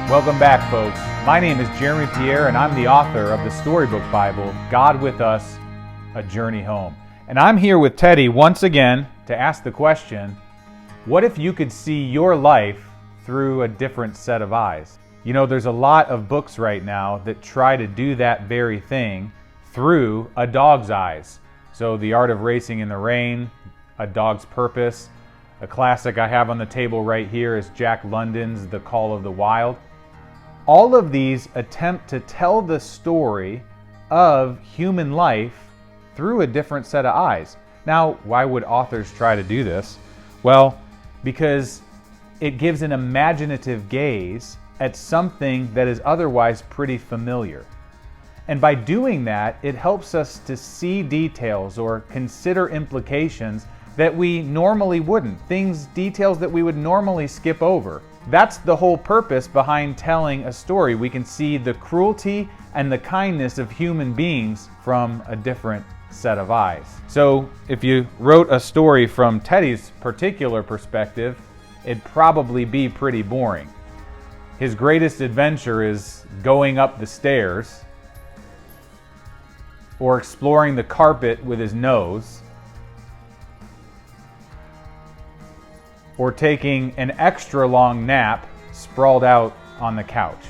Welcome back, folks. My name is Pierre, and I'm the author of the Storybook Bible, God with Us, A Journey Home. And I'm here with Teddy once again to ask the question, what if you could see your life through a different set of eyes? You know, there's a lot of books right now that try to do that very thing through a dog's eyes. So The Art of Racing in the Rain, A Dog's Purpose. A classic I have on the table right here is Jack London's The Call of the Wild. All of these attempt to tell the story of human life through a different set of eyes. Now, why would authors try to do this? Well, because it gives an imaginative gaze at something that is otherwise pretty familiar. And by doing that, it helps us to see details or consider implications that we normally wouldn't, details that we would normally skip over. That's the whole purpose behind telling a story. We can see the cruelty and the kindness of human beings from a different set of eyes. So if you wrote a story from Teddy's particular perspective, it'd probably be pretty boring. His greatest adventure is going up the stairs, or exploring the carpet with his nose, or taking an extra long nap sprawled out on the couch.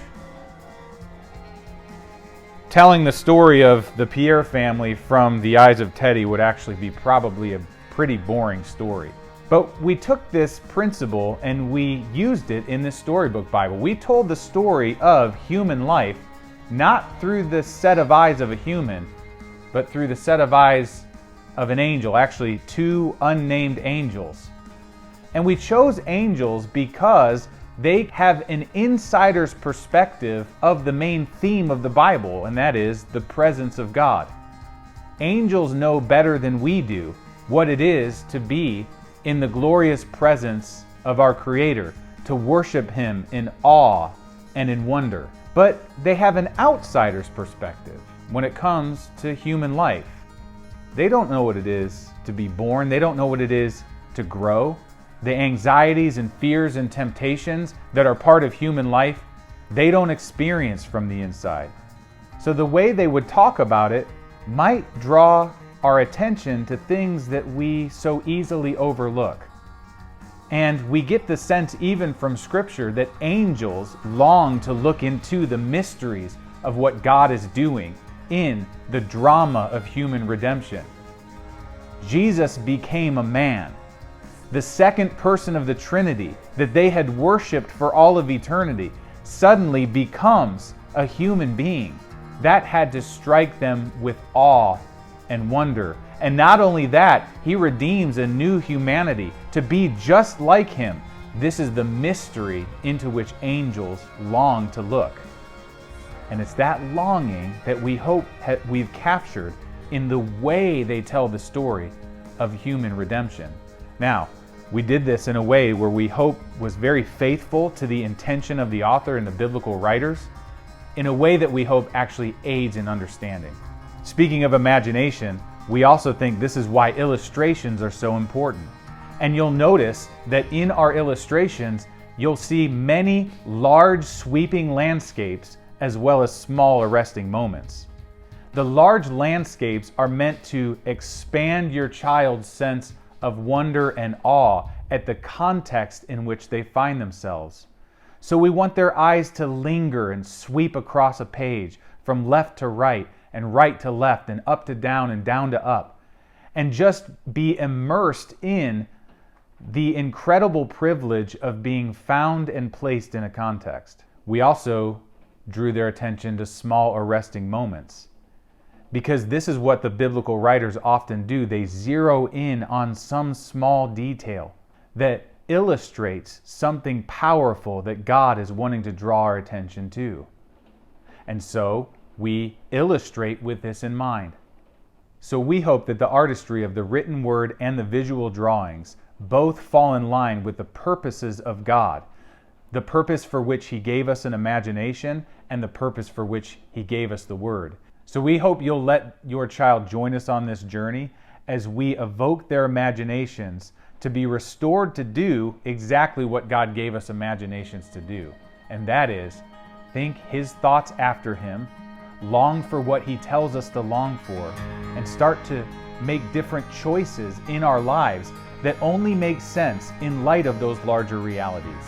Telling the story of the Pierre family from the eyes of Teddy would actually be probably a pretty boring story. But we took this principle and we used it in the Storybook Bible. We told the story of human life not through the set of eyes of a human, but through the set of eyes of an angel, actually two unnamed angels. And we chose angels because they have an insider's perspective of the main theme of the Bible, and that is the presence of God. Angels know better than we do what it is to be in the glorious presence of our Creator, to worship Him in awe and in wonder. But they have an outsider's perspective when it comes to human life. They don't know what it is to be born. They don't know what it is to grow. The anxieties and fears and temptations that are part of human life, they don't experience from the inside. So the way they would talk about it might draw our attention to things that we so easily overlook. And we get the sense even from Scripture that angels long to look into the mysteries of what God is doing in the drama of human redemption. Jesus became a man. The second person of the Trinity that they had worshipped for all of eternity suddenly becomes a human being. That had to strike them with awe and wonder. And not only that, He redeems a new humanity to be just like Him. This is the mystery into which angels long to look. And it's that longing that we hope we've captured in the way they tell the story of human redemption. Now, we did this in a way where we hope was very faithful to the intention of the author and the biblical writers, in a way that we hope actually aids in understanding. Speaking of imagination, we also think this is why illustrations are so important. And you'll notice that in our illustrations, you'll see many large sweeping landscapes as well as small arresting moments. The large landscapes are meant to expand your child's sense of wonder and awe at the context in which they find themselves. So we want their eyes to linger and sweep across a page from left to right and right to left and up to down and down to up, and just be immersed in the incredible privilege of being found and placed in a context. We also drew their attention to small arresting moments, because this is what the biblical writers often do. They zero in on some small detail that illustrates something powerful that God is wanting to draw our attention to. And so we illustrate with this in mind. So we hope that the artistry of the written word and the visual drawings both fall in line with the purposes of God, the purpose for which He gave us an imagination and the purpose for which He gave us the Word. So we hope you'll let your child join us on this journey as we evoke their imaginations to be restored to do exactly what God gave us imaginations to do. And that is, think His thoughts after Him, long for what He tells us to long for, and start to make different choices in our lives that only make sense in light of those larger realities.